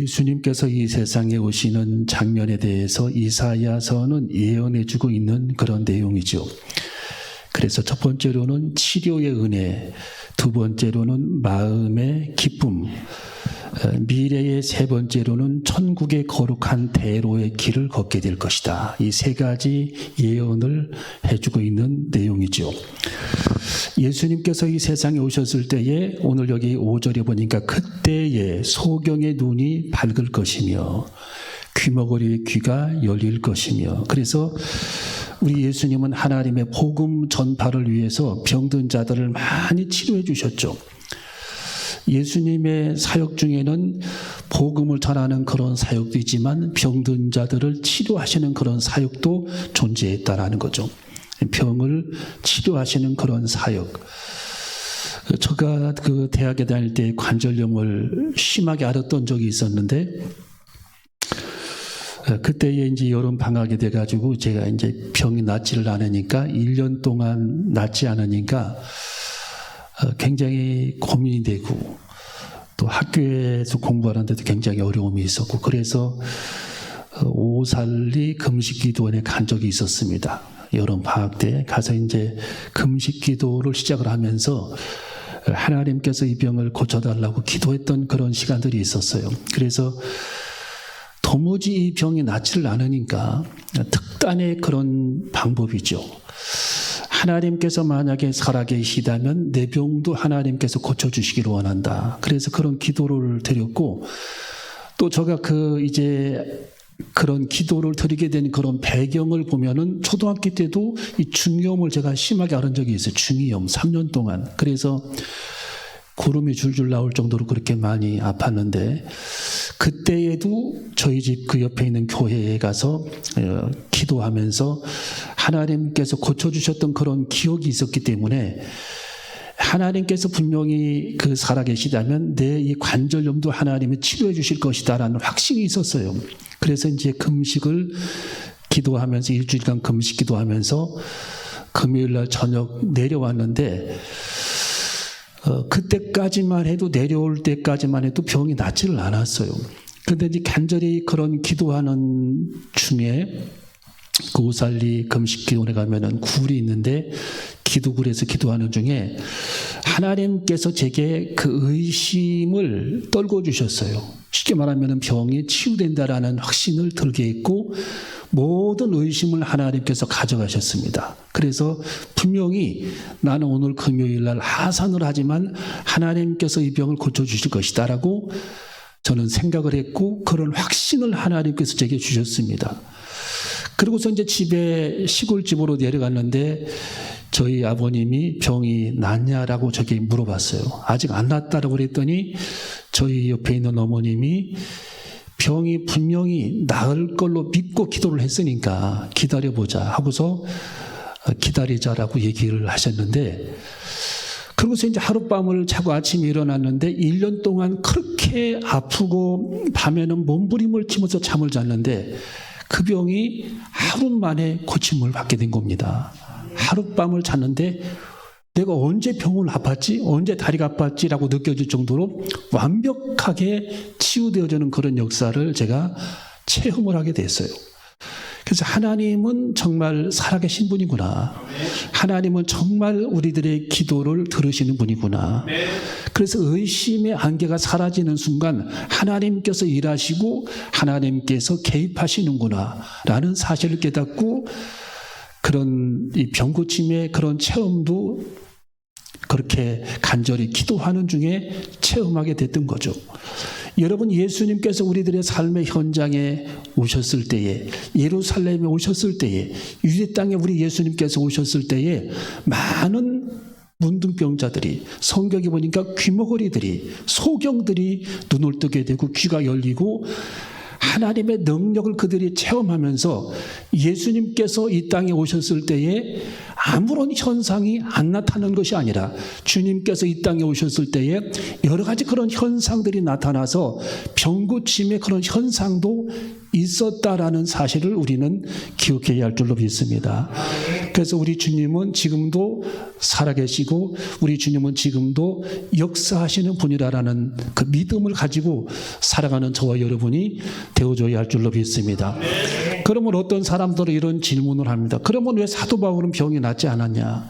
예수님께서 이 세상에 오시는 장면에 대해서 이사야서는 예언해주고 있는 그런 내용이죠. 그래서 첫 번째로는 치료의 은혜, 두 번째로는 마음의 기쁨, 미래의 세 번째로는 천국의 거룩한 대로의 길을 걷게 될 것이다. 이 세 가지 예언을 해주고 있는 내용이죠. 예수님께서 이 세상에 오셨을 때에 오늘 여기 5절에 보니까 그때에 소경의 눈이 밝을 것이며 귀머거리의 귀가 열릴 것이며, 그래서 우리 예수님은 하나님의 복음 전파를 위해서 병든 자들을 많이 치료해 주셨죠. 예수님의 사역 중에는 복음을 전하는 그런 사역도 있지만 병든 자들을 치료하시는 그런 사역도 존재했다라는 거죠. 병을 치료하시는 그런 사역. 제가 그 대학에 다닐 때 관절염을 심하게 앓았던 적이 있었는데, 그때에 이제 여름 방학이 돼가지고 제가 이제 병이 낫지를 않으니까 1년 동안 낫지 않으니까 굉장히 고민이 되고 또 학교에서 공부하는데도 굉장히 어려움이 있었고, 그래서 오살리 금식기도원에 간 적이 있었습니다. 여름 방학 때 가서 이제 금식기도를 시작을 하면서 하나님께서 이 병을 고쳐달라고 기도했던 그런 시간들이 있었어요. 그래서 도무지 이 병이 낫지를 않으니까 특단의 그런 방법이죠. 하나님께서 만약에 살아계시다면 내 병도 하나님께서 고쳐주시기를 원한다. 그래서 그런 기도를 드렸고, 또 제가 그런 기도를 드리게 된 그런 배경을 보면은 초등학교 때도 이 중이염을 제가 심하게 앓은 적이 있어요. 중이염 3년 동안. 그래서 구름이 줄줄 나올 정도로 그렇게 많이 아팠는데, 그때에도 저희 집 그 옆에 있는 교회에 가서 기도하면서 하나님께서 고쳐주셨던 그런 기억이 있었기 때문에 하나님께서 분명히 살아계시다면 내 이 관절염도 하나님이 치료해 주실 것이다라는 확신이 있었어요. 그래서 이제 금식을 기도하면서 일주일간 금식 기도하면서 금요일날 저녁 내려왔는데, 그때까지만 해도 내려올 때까지만 해도 병이 낫지를 않았어요. 그런데 이제 간절히 그런 기도하는 중에 그 오살리 금식기도원에 가면은 굴이 있는데 기도굴에서 기도하는 중에 하나님께서 제게 그 의심을 떨궈 주셨어요. 쉽게 말하면 병이 치유된다라는 확신을 들게 했고 모든 의심을 하나님께서 가져가셨습니다. 그래서 분명히 나는 오늘 금요일날 하산을 하지만 하나님께서 이 병을 고쳐주실 것이다라고 저는 생각을 했고, 그런 확신을 하나님께서 제게 주셨습니다. 그리고서 이제 시골집으로 내려갔는데 저희 아버님이 병이 낫냐라고 저에게 물어봤어요. 아직 안 낫다라고 그랬더니 저희 옆에 있는 어머님이 병이 분명히 나을 걸로 믿고 기도를 했으니까 기다려보자 하고서 기다리자라고 얘기를 하셨는데, 그러고서 이제 하룻밤을 자고 아침에 일어났는데 1년 동안 그렇게 아프고 밤에는 몸부림을 치면서 잠을 잤는데 그 병이 하루 만에 고침을 받게 된 겁니다. 하룻밤을 잤는데 내가 언제 병을 아팠지? 언제 다리가 아팠지라고 느껴질 정도로 완벽하게 치유되어지는 그런 역사를 제가 체험을 하게 됐어요. 그래서 하나님은 정말 살아계신 분이구나. 하나님은 정말 우리들의 기도를 들으시는 분이구나. 그래서 의심의 안개가 사라지는 순간 하나님께서 일하시고 하나님께서 개입하시는구나 라는 사실을 깨닫고, 그런 이 병고침의 그런 체험도 그렇게 간절히 기도하는 중에 체험하게 됐던 거죠. 여러분, 예수님께서 우리들의 삶의 현장에 오셨을 때에, 예루살렘에 오셨을 때에, 유대 땅에 우리 예수님께서 오셨을 때에 많은 문둥병자들이, 성경에 보니까 귀머거리들이, 소경들이 눈을 뜨게 되고 귀가 열리고 하나님의 능력을 그들이 체험하면서 예수님께서 이 땅에 오셨을 때에 아무런 현상이 안 나타나는 것이 아니라 주님께서 이 땅에 오셨을 때에 여러 가지 그런 현상들이 나타나서 병고침의 그런 현상도 있었다라는 사실을 우리는 기억해야 할 줄로 믿습니다. 그래서 우리 주님은 지금도 살아계시고 우리 주님은 지금도 역사하시는 분이라는 그 믿음을 가지고 살아가는 저와 여러분이 되어줘야 할 줄로 믿습니다. 그러면 어떤 사람들은 이런 질문을 합니다. 그러면 왜 사도 바울은 병이 낫지 않았냐?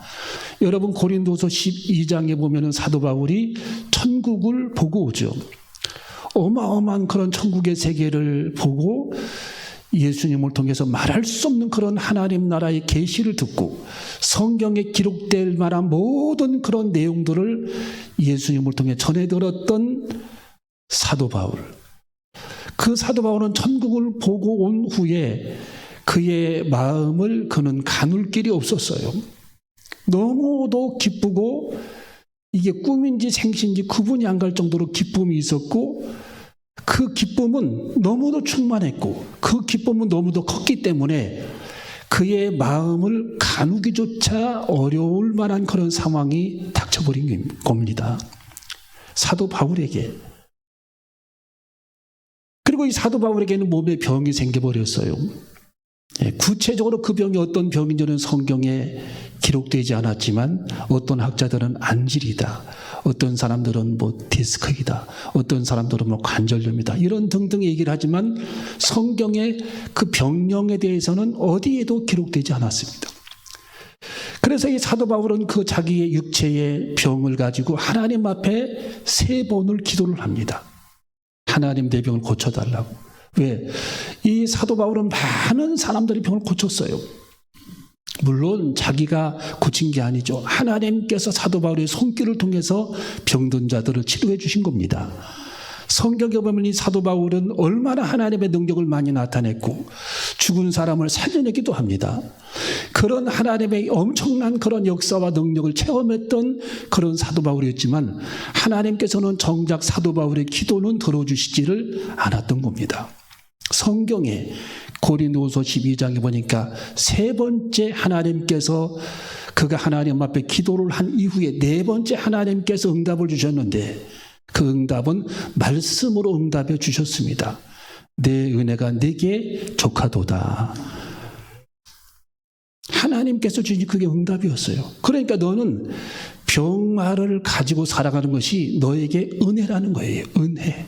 여러분 고린도서 12장에 보면은 사도 바울이 천국을 보고 오죠. 어마어마한 그런 천국의 세계를 보고 예수님을 통해서 말할 수 없는 그런 하나님 나라의 계시를 듣고 성경에 기록될 만한 모든 그런 내용들을 예수님을 통해 전해 들었던 사도 바울. 그 사도 바울은 천국을 보고 온 후에 그의 마음을 그는 가눌 길이 없었어요. 너무도 기쁘고 이게 꿈인지 생신지 구분이 안 갈 정도로 기쁨이 있었고 그 기쁨은 너무도 충만했고 그 기쁨은 너무도 컸기 때문에 그의 마음을 가누기조차 어려울 만한 그런 상황이 닥쳐버린 겁니다. 사도 바울에게. 그리고 이 사도 바울에게는 몸에 병이 생겨버렸어요. 구체적으로 그 병이 어떤 병인지는 성경에 기록되지 않았지만 어떤 학자들은 안질이다, 어떤 사람들은 뭐 디스크이다, 어떤 사람들은 뭐 관절염이다 이런 등등 얘기를 하지만 성경의 그 병명에 대해서는 어디에도 기록되지 않았습니다. 그래서 이 사도 바울은 그 자기의 육체의 병을 가지고 하나님 앞에 3번을 기도를 합니다. 하나님 내 병을 고쳐달라고. 왜? 이 사도 바울은 많은 사람들이 병을 고쳤어요. 물론 자기가 고친 게 아니죠. 하나님께서 사도 바울의 손길을 통해서 병든 자들을 치료해 주신 겁니다. 성경에 보면 이 사도 바울은 얼마나 하나님의 능력을 많이 나타냈고 죽은 사람을 살려내기도 합니다. 그런 하나님의 엄청난 그런 역사와 능력을 체험했던 그런 사도 바울이었지만 하나님께서는 정작 사도 바울의 기도는 들어주시지를 않았던 겁니다. 성경에 고린도서 12장에 보니까 3번째 하나님께서 그가 하나님 앞에 기도를 한 이후에 4번째 하나님께서 응답을 주셨는데 그 응답은 말씀으로 응답해 주셨습니다. 내 은혜가 내게 족하도다. 하나님께서 주신 그게 응답이었어요. 그러니까 너는 병마를 가지고 살아가는 것이 너에게 은혜라는 거예요. 은혜.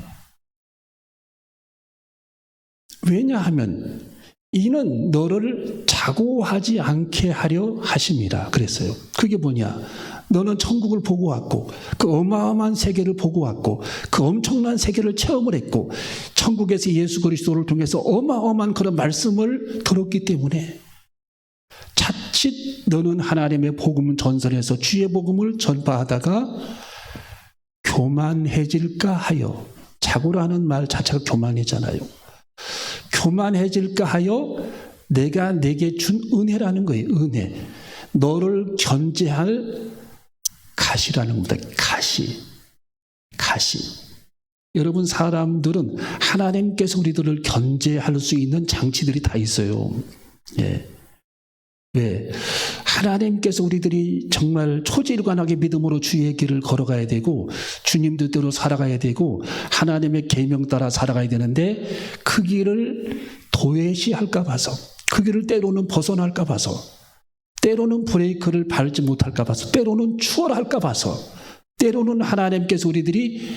왜냐하면 이는 너를 자고하지 않게 하려 하심이라 그랬어요. 그게 뭐냐? 너는 천국을 보고 왔고 그 어마어마한 세계를 보고 왔고 그 엄청난 세계를 체험을 했고 천국에서 예수 그리스도를 통해서 어마어마한 그런 말씀을 들었기 때문에 자칫 너는 하나님의 복음을 전설해서 주의 복음을 전파하다가 교만해질까 하여, 자고라는 말 자체가 교만이잖아요. 교만해질까 하여 내가 내게 준 은혜라는 거예요. 은혜. 너를 견제할 가시라는 겁니다. 가시. 여러분, 사람들은 하나님께서 우리들을 견제할 수 있는 장치들이 다 있어요. 예. 왜? 하나님께서 우리들이 정말 초지일관하게 믿음으로 주의 길을 걸어가야 되고 주님 뜻대로 살아가야 되고 하나님의 계명 따라 살아가야 되는데 그 길을 도외시할까 봐서, 그 길을 때로는 벗어날까 봐서, 때로는 브레이크를 밟지 못할까 봐서, 때로는 추월할까 봐서, 때로는 하나님께서 우리들이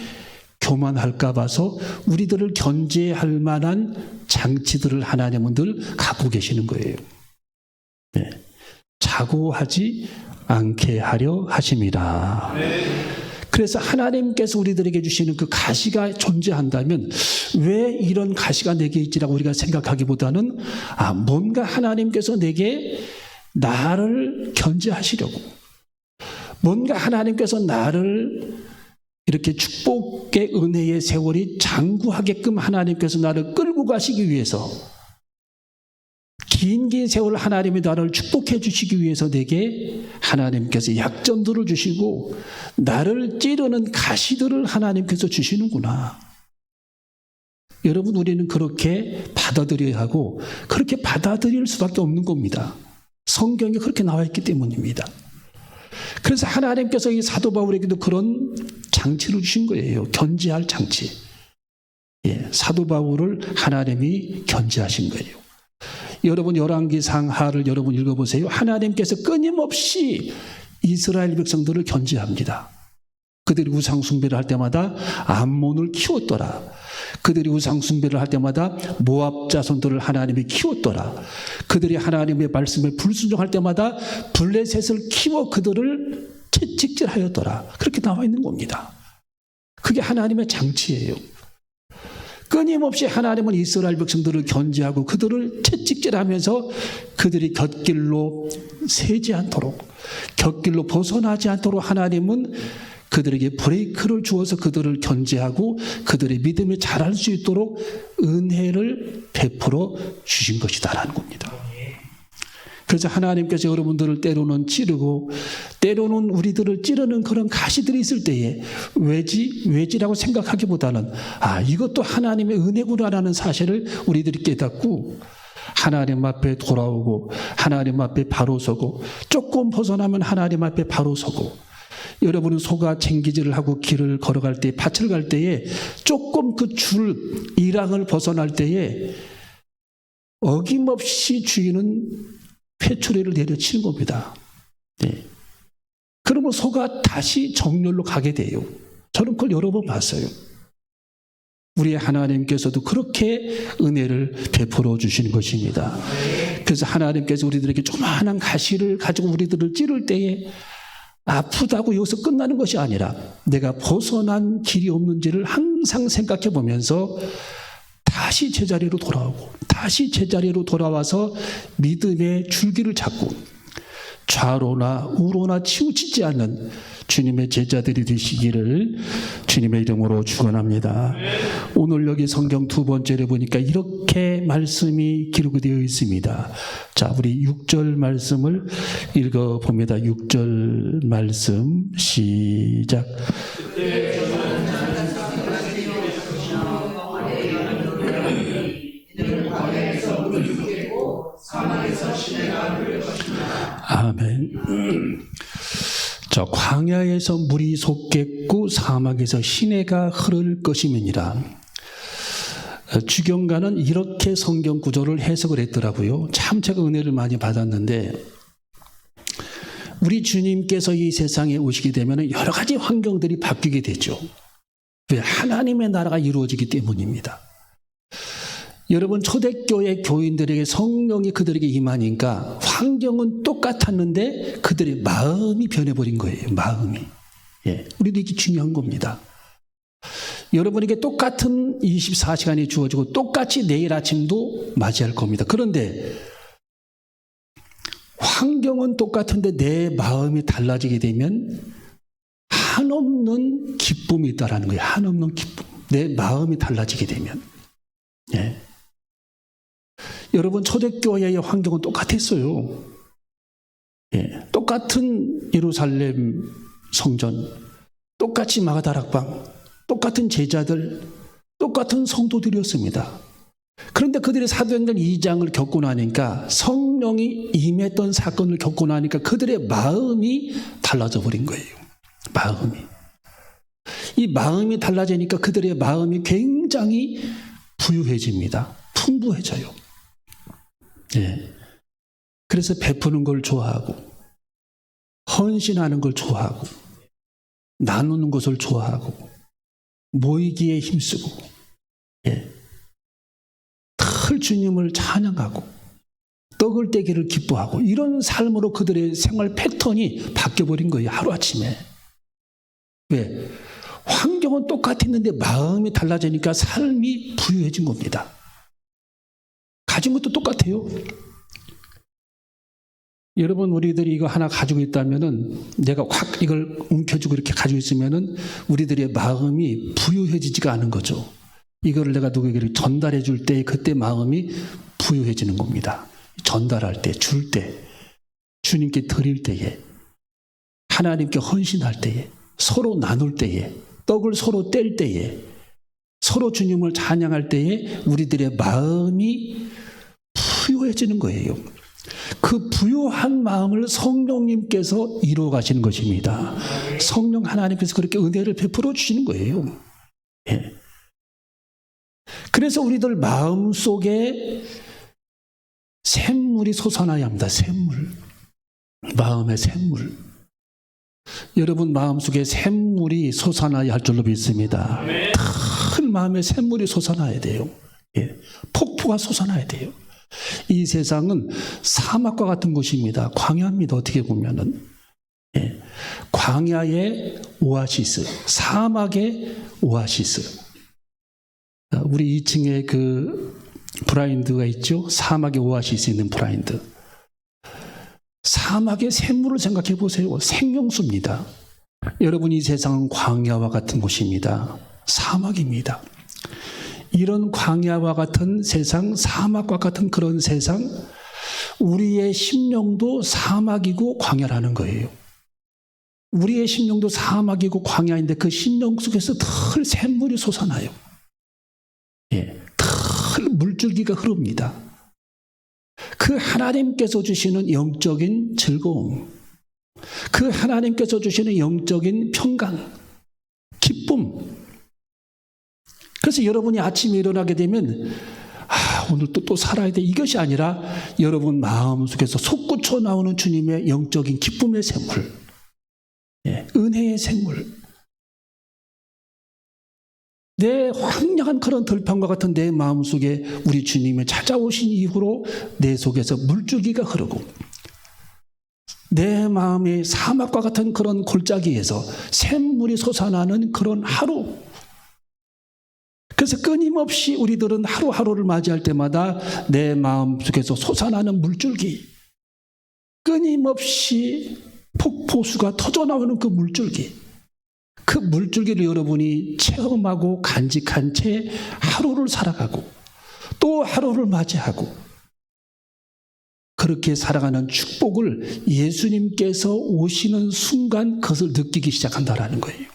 교만할까 봐서 우리들을 견제할 만한 장치들을 하나님은 늘 갖고 계시는 거예요. 네. 자고하지 않게 하려 하심이라. 그래서 하나님께서 우리들에게 주시는 그 가시가 존재한다면 왜 이런 가시가 내게 있지라고 우리가 생각하기보다는 뭔가 하나님께서 내게 나를 견제하시려고, 뭔가 하나님께서 나를 이렇게 축복의 은혜의 세월이 장구하게끔 하나님께서 나를 끌고 가시기 위해서, 긴 세월 하나님이 나를 축복해 주시기 위해서 내게 하나님께서 약점들을 주시고 나를 찌르는 가시들을 하나님께서 주시는구나. 여러분, 우리는 그렇게 받아들여야 하고 그렇게 받아들일 수밖에 없는 겁니다. 성경에 그렇게 나와 있기 때문입니다. 그래서 하나님께서 이 사도 바울에게도 그런 장치를 주신 거예요. 견제할 장치. 예, 사도 바울을 하나님이 견제하신 거예요. 여러분 열왕기상 하를 여러분 읽어보세요. 하나님께서 끊임없이 이스라엘 백성들을 견제합니다. 그들이 우상 숭배를 할 때마다 암몬을 키웠더라. 그들이 우상 숭배를 할 때마다 모압 자손들을 하나님이 키웠더라. 그들이 하나님의 말씀에 불순종할 때마다 블레셋을 키워 그들을 채찍질하였더라. 그렇게 나와 있는 겁니다. 그게 하나님의 장치예요. 끊임없이 하나님은 이스라엘 백성들을 견제하고 그들을 채찍질하면서 그들이 곁길로 새지 않도록, 곁길로 벗어나지 않도록 하나님은 그들에게 브레이크를 주어서 그들을 견제하고 그들의 믿음이 자랄 수 있도록 은혜를 베풀어 주신 것이다라는 겁니다. 그래서 하나님께서 여러분들을 때로는 찌르고 때로는 우리들을 찌르는 그런 가시들이 있을 때에 왜지라고 생각하기보다는 이것도 하나님의 은혜구나라는 사실을 우리들이 깨닫고 하나님 앞에 돌아오고 하나님 앞에 바로 서고 조금 벗어나면 하나님 앞에 바로 서고 여러분은 소가 쟁기질을 하고 길을 걸어갈 때 밭을 갈 때에 조금 그 줄 이랑을 벗어날 때에 어김없이 주인은 회초리를 내려치는 겁니다. 네. 그러면 소가 다시 정렬로 가게 돼요. 저는 그걸 여러 번 봤어요. 우리의 하나님께서도 그렇게 은혜를 베풀어 주시는 것입니다. 그래서 하나님께서 우리들에게 조그마한 가시를 가지고 우리들을 찌를 때에 아프다고 여기서 끝나는 것이 아니라 내가 벗어난 길이 없는지를 항상 생각해 보면서 다시 제자리로 돌아오고 다시 제자리로 돌아와서 믿음의 줄기를 잡고 좌로나 우로나 치우치지 않는 주님의 제자들이 되시기를 주님의 이름으로 축원합니다. 오늘 여기 성경 두 번째를 보니까 이렇게 말씀이 기록되어 있습니다. 자, 우리 6절 말씀을 읽어봅니다. 6절 말씀 시작. 아멘. 자, 광야에서 물이 솟겠고 사막에서 시내가 흐를 것이면이라. 주경가는 이렇게 성경 구절을 해석을 했더라고요. 참 제가 은혜를 많이 받았는데 우리 주님께서 이 세상에 오시게 되면 여러 가지 환경들이 바뀌게 되죠. 왜? 하나님의 나라가 이루어지기 때문입니다. 여러분 초대교회 교인들에게 성령이 그들에게 임하니까 환경은 똑같았는데 그들의 마음이 변해버린 거예요. 마음이. 예, 우리도 이게 중요한 겁니다. 여러분에게 똑같은 24시간이 주어지고 똑같이 내일 아침도 맞이할 겁니다. 그런데 환경은 똑같은데 내 마음이 달라지게 되면 한없는 기쁨이 있다라는 거예요. 한없는 기쁨. 내 마음이 달라지게 되면. 예. 여러분 초대교회의 환경은 똑같았어요. 예, 똑같은 예루살렘 성전, 똑같이 마가다락방, 똑같은 제자들, 똑같은 성도들이었습니다. 그런데 그들이 사도행전 2장을 겪고 나니까 성령이 임했던 사건을 겪고 나니까 그들의 마음이 달라져 버린 거예요. 마음이. 이 마음이 달라지니까 그들의 마음이 굉장히 부유해집니다. 풍부해져요. 예. 그래서 베푸는 걸 좋아하고 헌신하는 걸 좋아하고 나누는 것을 좋아하고 모이기에 힘쓰고 예. 늘 주님을 찬양하고 떡을 떼기를 기뻐하고 이런 삶으로 그들의 생활 패턴이 바뀌어버린 거예요. 하루아침에. 왜? 환경은 똑같았는데 마음이 달라지니까 삶이 부유해진 겁니다. 가진 것도 똑같아요. 여러분 우리들이 이거 하나 가지고 있다면은 내가 확 이걸 움켜쥐고 이렇게 가지고 있으면은 우리들의 마음이 부유해지지가 않은 거죠. 이거를 내가 누구에게 전달해 줄 때 그때 마음이 부유해지는 겁니다. 전달할 때, 줄 때, 주님께 드릴 때에, 하나님께 헌신할 때에, 서로 나눌 때에, 떡을 서로 뗄 때에, 서로 주님을 찬양할 때에 우리들의 마음이 부유해지는 거예요. 그 부유한 마음을 성령님께서 이루어 가시는 것입니다. 성령 하나님께서 그렇게 은혜를 베풀어 주시는 거예요. 예. 그래서 우리들 마음속에 샘물이 솟아나야 합니다. 샘물. 마음의 샘물. 여러분 마음속에 샘물이 솟아나야 할 줄로 믿습니다. 큰 마음의 샘물이 솟아나야 돼요. 예. 폭포가 솟아나야 돼요. 이 세상은 사막과 같은 곳입니다. 광야입니다. 어떻게 보면은. 예. 광야의 오아시스, 사막의 오아시스. 우리 2층에 그 브라인드가 있죠. 사막의 오아시스 있는 브라인드. 사막의 샘물을 생각해 보세요. 생명수입니다. 여러분 이 세상은 광야와 같은 곳입니다. 사막입니다. 이런 광야와 같은 세상, 사막과 같은 그런 세상, 우리의 심령도 사막이고 광야라는 거예요. 우리의 심령도 사막이고 광야인데 그 심령 속에서 늘 샘물이 솟아나요. 예, 늘 물줄기가 흐릅니다. 그 하나님께서 주시는 영적인 즐거움, 그 하나님께서 주시는 영적인 평강, 기쁨. 그래서 여러분이 아침에 일어나게 되면 오늘 또 살아야 돼, 이것이 아니라 여러분 마음속에서 솟구쳐 나오는 주님의 영적인 기쁨의 샘물, 예, 은혜의 샘물. 내 황량한 그런 들판과 같은 내 마음속에 우리 주님이 찾아오신 이후로 내 속에서 물줄기가 흐르고, 내 마음의 사막과 같은 그런 골짜기에서 샘물이 솟아나는 그런 하루. 그래서 끊임없이 우리들은 하루하루를 맞이할 때마다 내 마음속에서 솟아나는 물줄기, 끊임없이 폭포수가 터져나오는 그 물줄기, 그 물줄기를 여러분이 체험하고 간직한 채 하루를 살아가고 또 하루를 맞이하고, 그렇게 살아가는 축복을 예수님께서 오시는 순간 그것을 느끼기 시작한다는 거예요.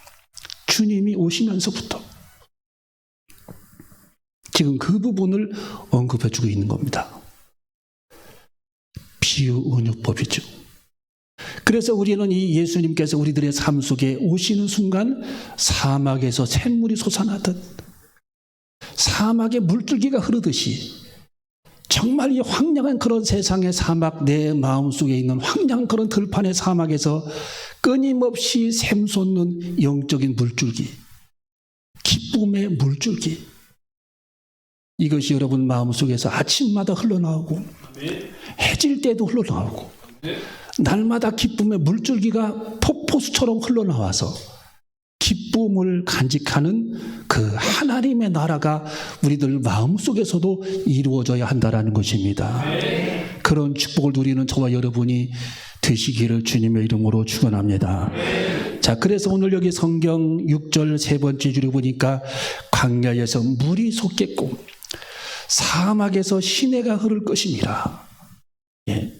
주님이 오시면서부터. 지금 그 부분을 언급해 주고 있는 겁니다. 비유은유법이죠. 그래서 우리는 이 예수님께서 우리들의 삶 속에 오시는 순간 사막에서 샘물이 솟아나듯, 사막에 물줄기가 흐르듯이, 정말 이 황량한 그런 세상의 사막, 내 마음속에 있는 황량한 그런 들판의 사막에서 끊임없이 샘솟는 영적인 물줄기, 기쁨의 물줄기, 이것이 여러분 마음속에서 아침마다 흘러나오고 해질 때도 흘러나오고 날마다 기쁨의 물줄기가 폭포수처럼 흘러나와서 기쁨을 간직하는 그 하나님의 나라가 우리들 마음속에서도 이루어져야 한다는 것입니다. 그런 축복을 누리는 저와 여러분이 되시기를 주님의 이름으로 축원합니다. 자, 그래서 오늘 여기 성경 6절 세 번째 줄을 보니까 광야에서 물이 솟겠고 사막에서 시내가 흐를 것입니다. 예.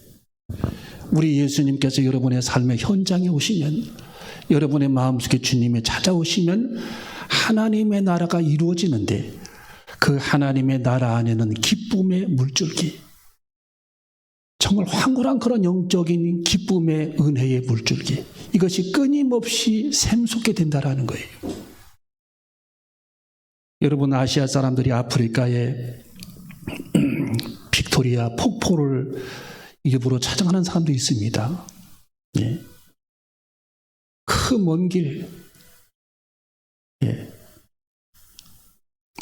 우리 예수님께서 여러분의 삶의 현장에 오시면, 여러분의 마음속에 주님이 찾아오시면 하나님의 나라가 이루어지는데, 그 하나님의 나라 안에는 기쁨의 물줄기, 정말 황홀한 그런 영적인 기쁨의 은혜의 물줄기, 이것이 끊임없이 샘솟게 된다는 거예요. 여러분 아시아 사람들이 아프리카에 빅토리아 폭포를 일부러 찾아가는 사람도 있습니다. 예. 그 먼 길, 예.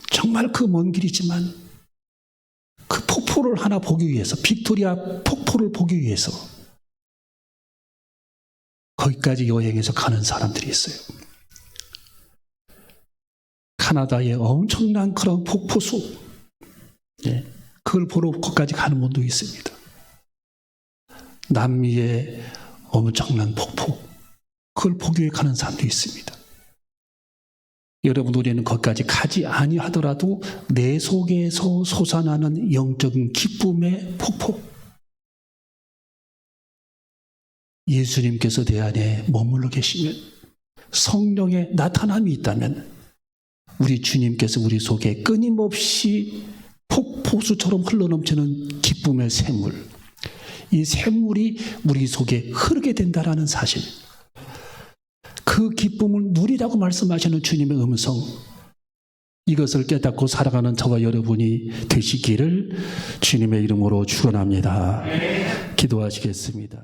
정말 그 먼 길이지만 그 폭포를 하나 보기 위해서, 빅토리아 폭포를 보기 위해서 거기까지 여행해서 가는 사람들이 있어요. 카나다의 엄청난 그런 폭포수, 예. 그걸 보러 거기까지 가는 분도 있습니다. 남미의 엄청난 폭포, 그걸 보기 위해 가는 사람도 있습니다. 여러분, 우리는 거기까지 가지 아니하더라도 내 속에서 솟아나는 영적인 기쁨의 폭포, 예수님께서 내 안에 머물러 계시면, 성령의 나타남이 있다면 우리 주님께서 우리 속에 끊임없이 폭포수처럼 흘러넘치는 기쁨의 샘물, 이 샘물이 우리 속에 흐르게 된다라는 사실, 그 기쁨을 누리라고 말씀하시는 주님의 음성, 이것을 깨닫고 살아가는 저와 여러분이 되시기를 주님의 이름으로 축원합니다. 기도하시겠습니다.